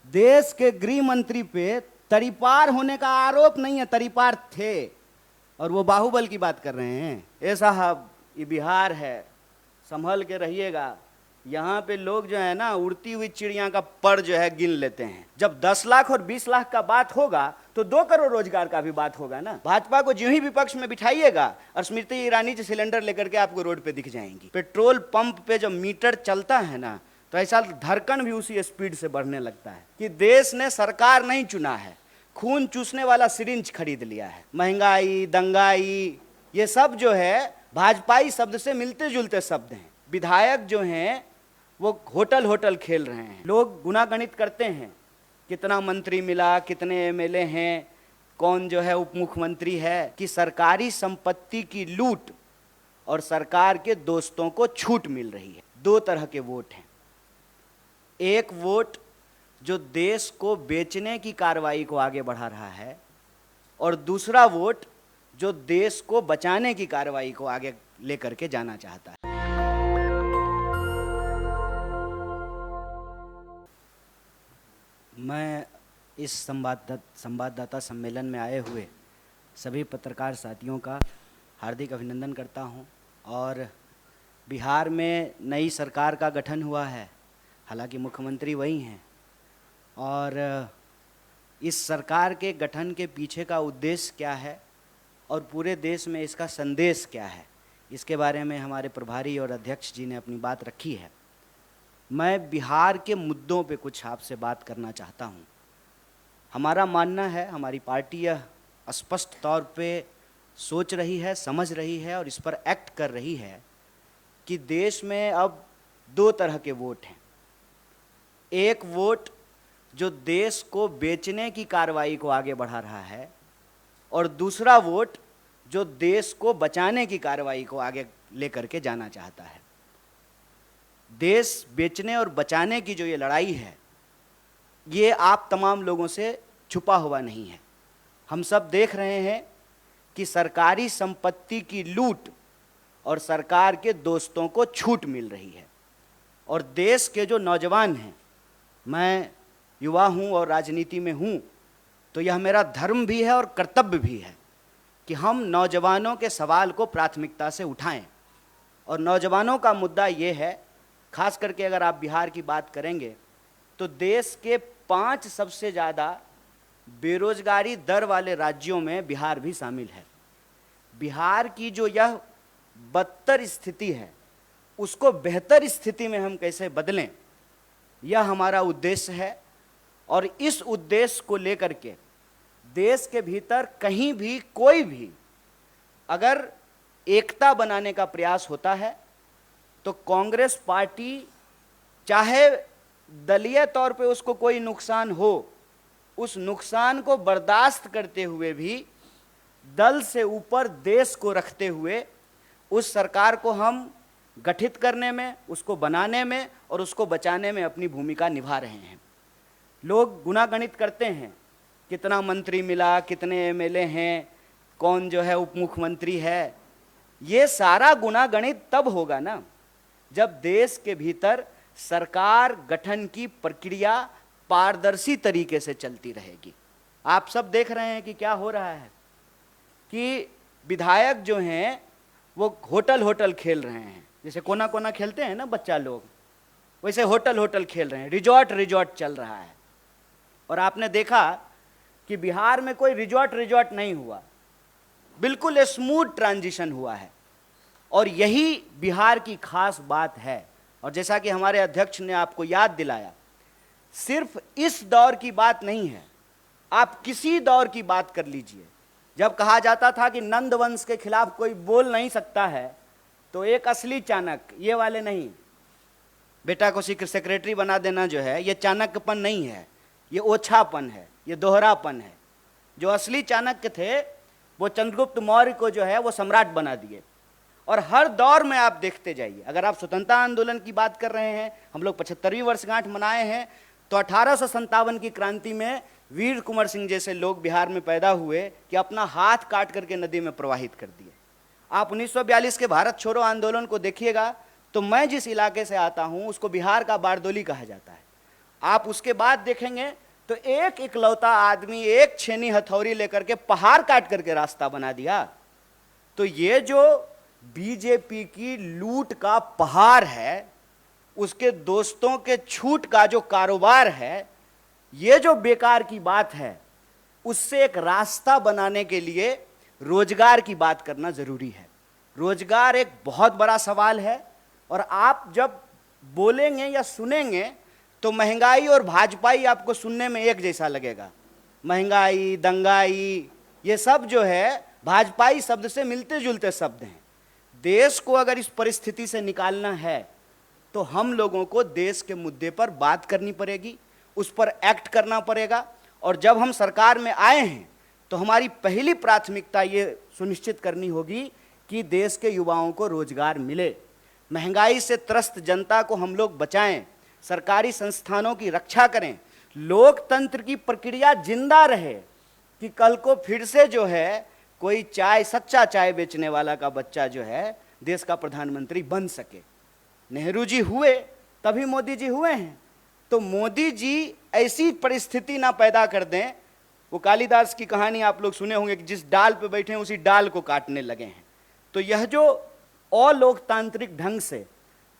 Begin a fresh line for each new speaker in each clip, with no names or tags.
देश के गृह मंत्री पे तरीपार होने का आरोप नहीं है, तरीपार थे, और वो बाहुबल की बात कर रहे हैं। ए साहब, ये बिहार है, संभल के रहिएगा। यहाँ पे लोग जो है ना, उड़ती हुई चिड़िया का पर जो है गिन लेते हैं। जब 10 लाख और 20 लाख का बात होगा तो 2 करोड़ रोजगार का भी बात होगा ना। भाजपा को जो ही विपक्ष में बिठाइएगा और स्मृति ईरानी जो सिलेंडर लेकर के आपको रोड पे दिख जाएंगी। पेट्रोल पंप पे जो मीटर चलता है ना, तो ऐसा धड़कन भी उसी स्पीड से बढ़ने लगता है कि देश ने सरकार नहीं चुना है, खून चूसने वाला सिरिंज खरीद लिया है। महंगाई, दंगाई, ये सब जो है भाजपाई शब्द से मिलते जुलते शब्द हैं। विधायक जो हैं वो होटल खेल रहे हैं। लोग गुनागणित करते हैं, कितना मंत्री मिला, कितने एमएलए हैं, कौन जो है उप मुख्यमंत्री है, कि सरकारी संपत्ति की लूट और सरकार के दोस्तों को छूट मिल रही है। 2 तरह के वोट हैं। एक वोट जो देश को बेचने की कार्रवाई को आगे बढ़ा रहा है, और दूसरा वोट जो देश को बचाने की कार्रवाई को आगे लेकर के जाना चाहता है। मैं इस संवाददाता सम्मेलन में आए हुए सभी पत्रकार साथियों का हार्दिक अभिनंदन करता हूं। और बिहार में नई सरकार का गठन हुआ है, हालांकि मुख्यमंत्री वही हैं, और इस सरकार के गठन के पीछे का उद्देश्य क्या है और पूरे देश में इसका संदेश क्या है, इसके बारे में हमारे प्रभारी और अध्यक्ष जी ने अपनी बात रखी है। मैं बिहार के मुद्दों पे कुछ आपसे बात करना चाहता हूँ। हमारा मानना है, हमारी पार्टी यह स्पष्ट तौर पे सोच रही है, समझ रही है और इस पर एक्ट कर रही है कि देश में अब 2 तरह के वोट हैं। एक वोट जो देश को बेचने की कार्रवाई को आगे बढ़ा रहा है, और दूसरा वोट जो देश को बचाने की कार्रवाई को आगे लेकर के जाना चाहता है। देश बेचने और बचाने की जो ये लड़ाई है, ये आप तमाम लोगों से छुपा हुआ नहीं है। हम सब देख रहे हैं कि सरकारी संपत्ति की लूट और सरकार के दोस्तों को छूट मिल रही है। और देश के जो नौजवान हैं, मैं युवा हूँ और राजनीति में हूँ, तो यह मेरा धर्म भी है और कर्तव्य भी है कि हम नौजवानों के सवाल को प्राथमिकता से उठाएं। और नौजवानों का मुद्दा ये है, खास करके अगर आप बिहार की बात करेंगे तो देश के 5 सबसे ज़्यादा बेरोजगारी दर वाले राज्यों में बिहार भी शामिल है। बिहार की जो यह बदतर स्थिति है, उसको बेहतर स्थिति में हम कैसे बदलें, यह हमारा उद्देश्य है। और इस उद्देश्य को लेकर के देश के भीतर कहीं भी कोई भी अगर एकता बनाने का प्रयास होता है, तो कांग्रेस पार्टी चाहे दलीय तौर पे उसको कोई नुकसान हो, उस नुकसान को बर्दाश्त करते हुए भी दल से ऊपर देश को रखते हुए उस सरकार को हम गठित करने में, उसको बनाने में और उसको बचाने में अपनी भूमिका निभा रहे हैं। लोग गुनागणित करते हैं, कितना मंत्री मिला, कितने एमएलए हैं, कौन जो है उप मुख्यमंत्री है। ये सारा गुनागणित तब होगा ना जब देश के भीतर सरकार गठन की प्रक्रिया पारदर्शी तरीके से चलती रहेगी। आप सब देख रहे हैं कि क्या हो रहा है कि विधायक जो हैं वो होटल खेल रहे हैं। जैसे कोना कोना खेलते हैं ना बच्चा लोग, वैसे होटल खेल रहे हैं, रिजॉर्ट चल रहा है। और आपने देखा कि बिहार में कोई रिजॉर्ट नहीं हुआ, बिल्कुल स्मूथ ट्रांजिशन हुआ है। और यही बिहार की खास बात है। और जैसा कि हमारे अध्यक्ष ने आपको याद दिलाया, सिर्फ इस दौर की बात नहीं है, आप किसी दौर की बात कर लीजिए। जब कहा जाता था कि नंद वंश के खिलाफ कोई बोल नहीं सकता है, तो एक असली चाणक्य, ये वाले नहीं, बेटा को सेक्रेटरी बना देना जो है, ये चाणक्यपन नहीं है, ये ओछापन है, ये दोहरापन है। जो असली चाणक्य थे वो चंद्रगुप्त मौर्य को जो है वो सम्राट बना दिए। और हर दौर में आप देखते जाइए, अगर आप स्वतंत्रता आंदोलन की बात कर रहे हैं, हम लोग 75वीं वर्षगांठ मनाए हैं, तो 1857 की क्रांति में वीर कुंवर सिंह जैसे लोग बिहार में पैदा हुए कि अपना हाथ काट करके नदी में प्रवाहित कर दिए। आप 1942 के भारत छोड़ो आंदोलन को देखिएगा, तो मैं जिस इलाके से आता हूं उसको बिहार का बारदोली कहा जाता है। आप उसके बाद देखेंगे तो एक इकलौता आदमी एक छेनी हथौड़ी लेकर के पहाड़ काट करके रास्ता बना दिया। तो ये जो बीजेपी की लूट का पहाड़ है, उसके दोस्तों के छूट का जो कारोबार है, ये जो बेकार की बात है, उससे एक रास्ता बनाने के लिए रोजगार की बात करना जरूरी है। रोजगार एक बहुत बड़ा सवाल है, और आप जब बोलेंगे या सुनेंगे तो महंगाई और भाजपाई आपको सुनने में एक जैसा लगेगा। महंगाई, दंगाई, ये सब जो है भाजपाई शब्द से मिलते जुलते शब्द हैं। देश को अगर इस परिस्थिति से निकालना है तो हम लोगों को देश के मुद्दे पर बात करनी पड़ेगी, उस पर एक्ट करना पड़ेगा। और जब हम सरकार में आए हैं तो हमारी पहली प्राथमिकता ये सुनिश्चित करनी होगी कि देश के युवाओं को रोजगार मिले, महंगाई से त्रस्त जनता को हम लोग बचाएं, सरकारी संस्थानों की रक्षा करें, लोकतंत्र की प्रक्रिया जिंदा रहे कि कल को फिर से जो है कोई चाय, सच्चा चाय बेचने वाला का बच्चा जो है देश का प्रधानमंत्री बन सके। नेहरू जी हुए तभी मोदी जी हुए हैं, तो मोदी जी ऐसी परिस्थिति ना पैदा कर दें। वो कालिदास की कहानी आप लोग सुने होंगे कि जिस डाल पे बैठे हैं उसी डाल को काटने लगे हैं। तो यह जो अलोकतांत्रिक ढंग से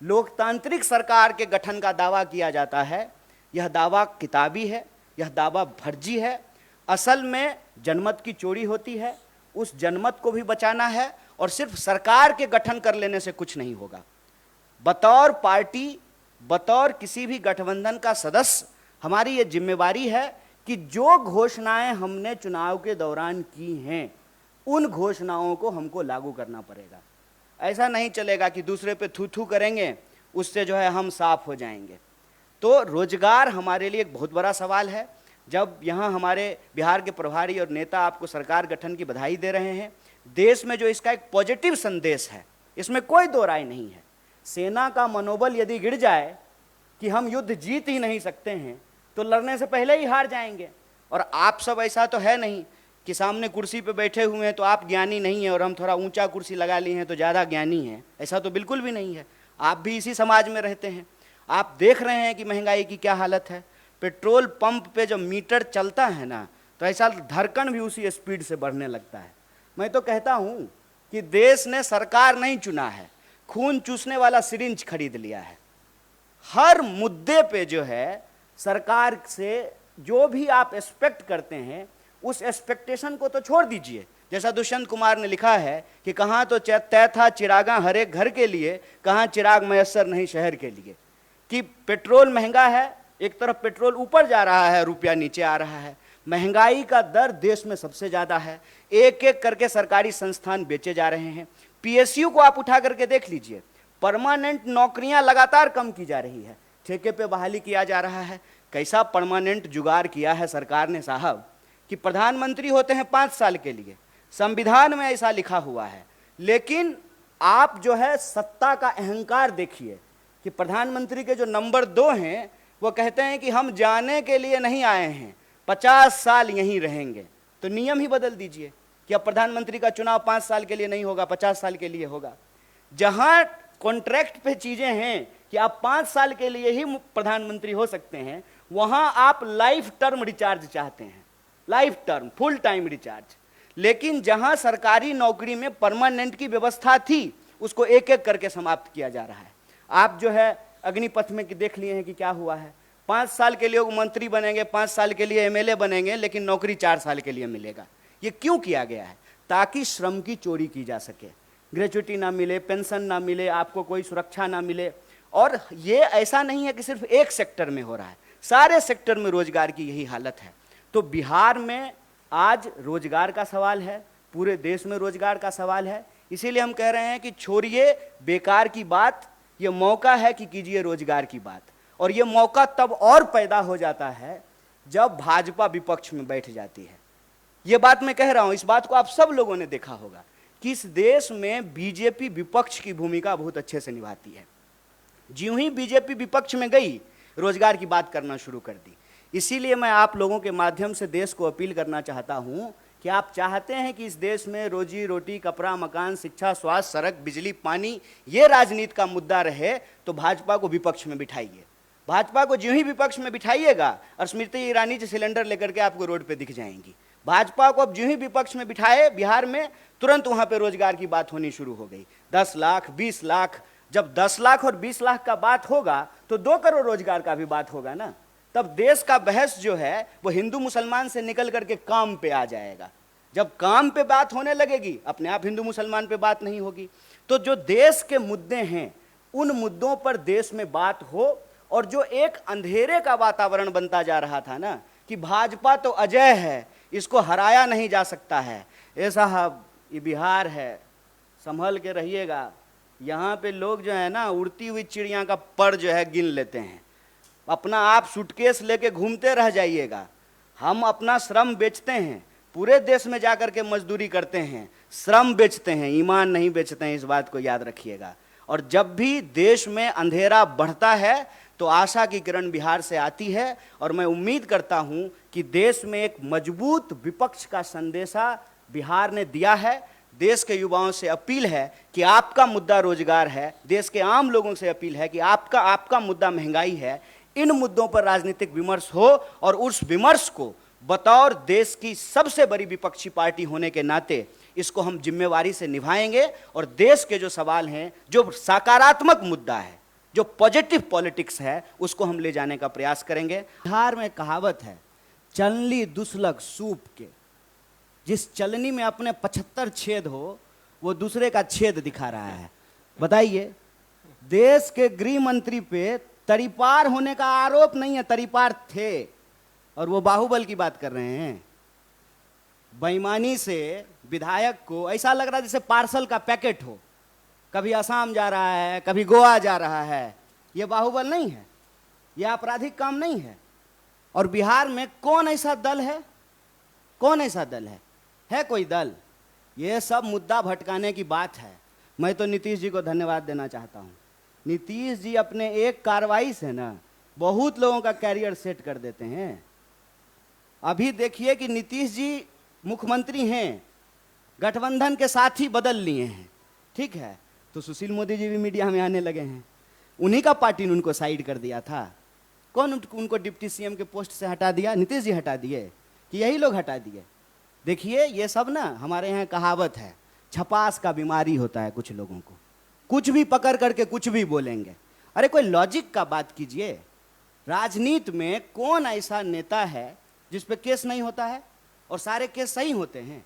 लोकतांत्रिक सरकार के गठन का दावा किया जाता है, यह दावा किताबी है, यह दावा फर्जी है। असल में जनमत की चोरी होती है, उस जनमत को भी बचाना है, और सिर्फ सरकार के गठन कर लेने से कुछ नहीं होगा। बतौर पार्टी, बतौर किसी भी गठबंधन का सदस्य हमारी ये जिम्मेवारी है कि जो घोषणाएं हमने चुनाव के दौरान की हैं, उन घोषणाओं को हमको लागू करना पड़ेगा। ऐसा नहीं चलेगा कि दूसरे पे थू थू करेंगे, उससे जो है हम साफ हो जाएंगे। तो रोजगार हमारे लिए एक बहुत बड़ा सवाल है। जब यहाँ हमारे बिहार के प्रभारी और नेता आपको सरकार गठन की बधाई दे रहे हैं, देश में जो इसका एक पॉजिटिव संदेश है, इसमें कोई दो राय नहीं है। सेना का मनोबल यदि गिर जाए कि हम युद्ध जीत ही नहीं सकते हैं, तो लड़ने से पहले ही हार जाएंगे। और आप सब ऐसा तो है नहीं कि सामने कुर्सी पे बैठे हुए हैं तो आप ज्ञानी नहीं हैं और हम थोड़ा ऊंचा कुर्सी लगा लिए हैं तो ज़्यादा ज्ञानी हैं, ऐसा तो बिल्कुल भी नहीं है। आप भी इसी समाज में रहते हैं। आप देख रहे हैं कि महंगाई की क्या हालत है। पेट्रोल पंप पे जब मीटर चलता है ना, तो ऐसा धड़कन भी उसी स्पीड से बढ़ने लगता है। मैं तो कहता हूँ कि देश ने सरकार नहीं चुना है, खून चूसने वाला सिरिंज खरीद लिया है। हर मुद्दे पे जो है सरकार से जो भी आप एक्सपेक्ट करते हैं, उस एक्सपेक्टेशन को तो छोड़ दीजिए। जैसा दुष्यंत कुमार ने लिखा है कि कहाँ तो तय था चिरागा हर एक घर के लिए, कहाँ चिराग मयस्सर नहीं शहर के लिए। कि पेट्रोल महंगा है, एक तरफ पेट्रोल ऊपर जा रहा है, रुपया नीचे आ रहा है। महंगाई का दर देश में सबसे ज़्यादा है। एक एक करके सरकारी संस्थान बेचे जा रहे हैं। पीएसयू को आप उठा करके देख लीजिए, परमानेंट नौकरियां लगातार कम की जा रही है, ठेके पे बहाली किया जा रहा है। कैसा परमानेंट जुगाड़ किया है सरकार ने साहब कि प्रधानमंत्री होते हैं 5 साल के लिए, संविधान में ऐसा लिखा हुआ है। लेकिन आप जो है सत्ता का अहंकार देखिए कि प्रधानमंत्री के जो नंबर 2 हैं वो कहते हैं कि हम जाने के लिए नहीं आए हैं, 50 साल यहीं रहेंगे। तो नियम ही बदल दीजिए कि अब प्रधानमंत्री का चुनाव 5 साल के लिए नहीं होगा, 50 साल के लिए होगा। जहां कॉन्ट्रैक्ट पे चीजें हैं कि आप 5 साल के लिए ही प्रधानमंत्री हो सकते हैं, वहां आप लाइफ टर्म रिचार्ज चाहते हैं, life term, full time recharge. लेकिन जहां सरकारी नौकरी में परमानेंट की व्यवस्था थी, उसको एक एक करके समाप्त किया जा रहा है। आप जो है अग्निपथ में देख लिए हैं कि क्या हुआ है। 5 साल के लिए वो मंत्री बनेंगे, 5 साल के लिए एमएलए बनेंगे, लेकिन नौकरी 4 साल के लिए मिलेगा। ये क्यों किया गया है? ताकि श्रम की चोरी की जा सके, ग्रेच्युटी ना मिले, पेंशन ना मिले, आपको कोई सुरक्षा ना मिले। और ये ऐसा नहीं है कि सिर्फ एक सेक्टर में हो रहा है, सारे सेक्टर में रोजगार की यही हालत है। तो बिहार में आज रोजगार का सवाल है, पूरे देश में रोजगार का सवाल है। इसीलिए हम कह रहे हैं कि छोड़िए बेकार की बात, ये मौका है कि कीजिए रोजगार की बात। और ये मौका तब और पैदा हो जाता है जब भाजपा विपक्ष में बैठ जाती है। ये बात मैं कह रहा हूं, इस बात को आप सब लोगों ने देखा होगा कि इस देश में बीजेपी विपक्ष की भूमिका बहुत अच्छे से निभाती है। ज्यों ही बीजेपी विपक्ष में गई, रोजगार की बात करना शुरू कर दी। इसीलिए मैं आप लोगों के माध्यम से देश को अपील करना चाहता हूं कि आप चाहते हैं कि इस देश में रोजी रोटी, कपड़ा, मकान, शिक्षा, स्वास्थ्य, सड़क, बिजली, पानी, ये राजनीति का मुद्दा रहे, तो भाजपा को विपक्ष में बिठाइए। भाजपा को ज्यों ही विपक्ष में बिठाइएगा और स्मृति ईरानी जी सिलेंडर लेकर के आपको रोड पे दिख जाएंगी। भाजपा को अब ज्यों ही विपक्ष में बिठाए बिहार में, तुरंत वहां पे रोजगार की बात होनी शुरू हो गई। 10 लाख 20 लाख, जब 10 लाख और 20 लाख का बात होगा तो 2 करोड़ रोजगार का भी बात होगा ना। तब देश का बहस जो है वो हिंदू मुसलमान से निकल करके काम पे आ जाएगा। जब काम पे बात होने लगेगी, अपने आप हिंदू मुसलमान पे बात नहीं होगी। तो जो देश के मुद्दे हैं उन मुद्दों पर देश में बात हो। और जो एक अंधेरे का वातावरण बनता जा रहा था ना कि भाजपा तो अजय है, इसको हराया नहीं जा सकता है, ए साहब ये बिहार है, संभल के रहिएगा। यहाँ पे लोग जो है ना उड़ती हुई चिड़िया का पर जो है गिन लेते हैं। अपना आप सूटकेस लेके घूमते रह जाइएगा। हम अपना श्रम बेचते हैं, पूरे देश में जाकर के मजदूरी करते हैं, श्रम बेचते हैं, ईमान नहीं बेचते हैं, इस बात को याद रखिएगा। और जब भी देश में अंधेरा बढ़ता है तो आशा की किरण बिहार से आती है। और मैं उम्मीद करता हूं कि देश में एक मजबूत विपक्ष का संदेशा बिहार ने दिया है। देश के युवाओं से अपील है कि आपका मुद्दा रोजगार है, देश के आम लोगों से अपील है कि आपका मुद्दा महंगाई है। इन मुद्दों पर राजनीतिक विमर्श हो और उस विमर्श को बतौर देश की सबसे बड़ी विपक्षी पार्टी होने के नाते इसको हम जिम्मेवारी से निभाएंगे। और देश के जो सवाल हैं, जो सकारात्मक मुद्दा है, जो पॉजिटिव पॉलिटिक्स है, उसको हम ले जाने का प्रयास करेंगे। बिहार में कहावत है, चलनी दुसलक सूप के। जिस चलनी में अपने 75 छेद हो वो दूसरे का छेद दिखा रहा है। बताइए, देश के गृह मंत्री पे तरीपार होने का आरोप नहीं है, तरीपार थे और वो बाहुबल की बात कर रहे हैं। बेईमानी से विधायक को ऐसा लग रहा है जैसे पार्सल का पैकेट हो, कभी असम जा रहा है, कभी गोवा जा रहा है। ये बाहुबल नहीं है, ये आपराधिक काम नहीं है। और बिहार में कौन ऐसा दल है, कौन ऐसा दल है कोई दल? ये सब मुद्दा भटकाने की बात है। मैं तो नीतीश जी को धन्यवाद देना चाहता हूँ। नीतीश जी अपने एक कार्रवाई से ना बहुत लोगों का कैरियर सेट कर देते हैं। अभी देखिए कि नीतीश जी मुख्यमंत्री हैं, गठबंधन के साथ ही बदल लिए हैं, ठीक है, तो सुशील मोदी जी भी मीडिया में आने लगे हैं। उन्हीं का पार्टी ने उनको साइड कर दिया था। कौन उनको डिप्टी सीएम के पोस्ट से हटा दिया? नीतीश जी हटा दिए कि यही लोग हटा दिए? देखिए, ये सब ना हमारे यहाँ कहावत है, छपास का बीमारी होता है कुछ लोगों को, कुछ भी पकड़ करके कुछ भी बोलेंगे। अरे कोई लॉजिक का बात कीजिए। राजनीति में कौन ऐसा नेता है जिस पे केस नहीं होता है और सारे केस सही होते हैं?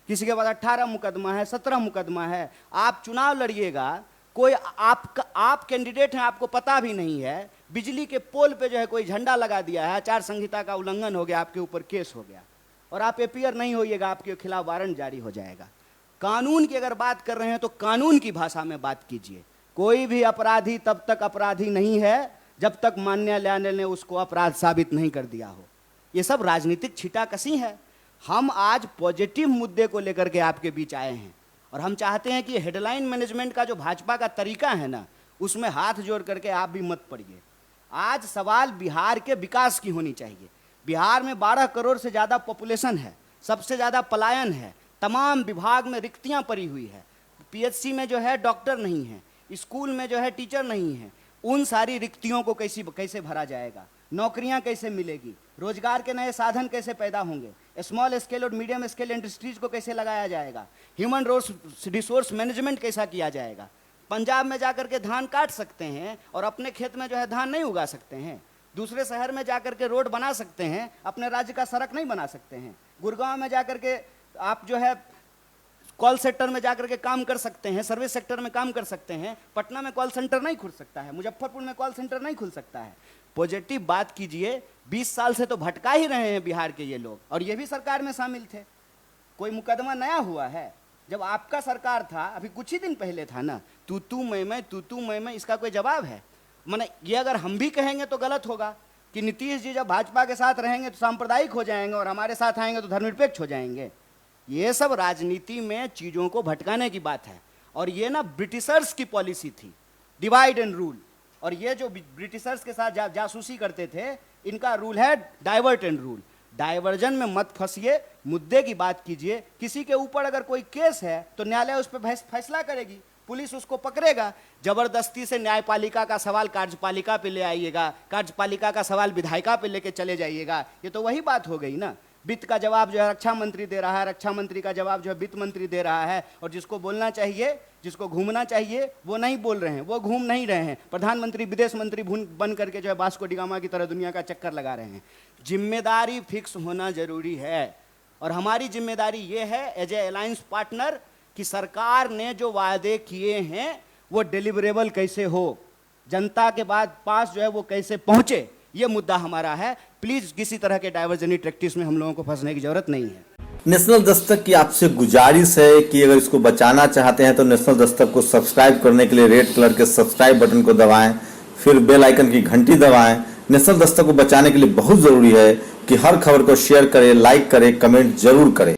किसी के पास 18 मुकदमा है, 17 मुकदमा है। आप चुनाव लड़िएगा, कोई आप कैंडिडेट हैं, आपको पता भी नहीं है, बिजली के पोल पे जो है कोई झंडा लगा दिया है, आचार संहिता का उल्लंघन हो गया, आपके ऊपर केस हो गया और आप एपीयर नहीं होइएगा, आपके खिलाफ वारंट जारी हो जाएगा। कानून की अगर बात कर रहे हैं तो कानून की भाषा में बात कीजिए। कोई भी अपराधी तब तक अपराधी नहीं है जब तक न्यायालय ने उसको अपराध साबित नहीं कर दिया हो। ये सब राजनीतिक छीटाकशी है। हम आज पॉजिटिव मुद्दे को लेकर के आपके बीच आए हैं और हम चाहते हैं कि हेडलाइन मैनेजमेंट का जो भाजपा का तरीका है ना, उसमें हाथ जोड़ करके आप भी मत पड़िए। आज सवाल बिहार के विकास की होनी चाहिए। बिहार में 12 करोड़ से ज़्यादा पॉपुलेशन है, सबसे ज़्यादा पलायन है, तमाम विभाग में रिक्तियां पड़ी हुई है, पीएचसी में जो है डॉक्टर नहीं है, स्कूल में जो है टीचर नहीं है। उन सारी रिक्तियों को कैसे भरा जाएगा? नौकरियां कैसे मिलेगी? रोजगार के नए साधन कैसे पैदा होंगे? स्मॉल स्केल और मीडियम स्केल इंडस्ट्रीज को कैसे लगाया जाएगा? ह्यूमन रिसोर्स मैनेजमेंट कैसा किया जाएगा? पंजाब में जाकर के धान काट सकते हैं और अपने खेत में जो है धान नहीं उगा सकते हैं। दूसरे शहर में जाकर के रोड बना सकते हैं, अपने राज्य का सड़क नहीं बना सकते हैं। गुड़गांव में जाकर के आप जो है कॉल सेक्टर में जाकर के काम कर सकते हैं, सर्विस सेक्टर में काम कर सकते हैं। पटना में कॉल सेंटर नहीं खुल सकता है, मुजफ्फरपुर में कॉल सेंटर नहीं खुल सकता है। पॉजिटिव बात कीजिए। 20 साल से तो भटका ही रहे हैं बिहार के ये लोग, और ये भी सरकार में शामिल थे। कोई मुकदमा नया हुआ है? जब आपका सरकार था, अभी कुछ ही दिन पहले था ना, तू मैं, इसका कोई जवाब है? माने ये अगर हम भी कहेंगे तो गलत होगा कि नीतीश जी जब भाजपा के साथ रहेंगे तो सांप्रदायिक हो जाएंगे और हमारे साथ आएंगे तो धर्मनिरपेक्ष हो जाएंगे। ये सब राजनीति में चीज़ों को भटकाने की बात है। और ये ना ब्रिटिशर्स की पॉलिसी थी, डिवाइड एंड रूल। और ये जो ब्रिटिशर्स के साथ जासूसी करते थे, इनका रूल है डाइवर्ट एंड रूल। डाइवर्जन में मत फंसिए, मुद्दे की बात कीजिए। किसी के ऊपर अगर कोई केस है तो न्यायालय उस पर फैसला करेगी। पुलिस उसको पकड़ेगा। जबरदस्ती से न्यायपालिका का सवाल कार्यपालिका पे ले आइएगा, कार्यपालिका का सवाल विधायिका पे लेके चले जाइएगा, ये तो वही बात हो गई ना। वित्त का जवाब जो है रक्षा मंत्री दे रहा है, रक्षा मंत्री का जवाब जो है वित्त मंत्री दे रहा है, और जिसको बोलना चाहिए, जिसको घूमना चाहिए वो नहीं बोल रहे हैं, वो घूम नहीं रहे हैं। प्रधानमंत्री विदेश मंत्री बन करके जो है वास्को डी गामा की तरह दुनिया का चक्कर लगा रहे हैं। जिम्मेदारी फिक्स होना जरूरी है, और हमारी जिम्मेदारी ये है एज ए अलायंस पार्टनर कि सरकार ने जो वादे किए हैं वो डिलीवरेबल कैसे हो, जनता के बाद पास जो है वो कैसे पहुंचे, ये मुद्दा हमारा है। प्लीज किसी तरह के डाइवर्जनी टैक्टिक्स में हम लोगों को फंसने की जरूरत नहीं है।
नेशनल दस्तक की आपसे गुजारिश है कि अगर इसको बचाना चाहते हैं तो नेशनल दस्तक को सब्सक्राइब करने के लिए रेड कलर के सब्सक्राइब बटन को दबाएं, फिर बेल आइकन की घंटी दबाएं। नेशनल दस्तक को बचाने के लिए बहुत जरूरी है कि हर खबर को शेयर करें, लाइक करें, कमेंट जरूर करें।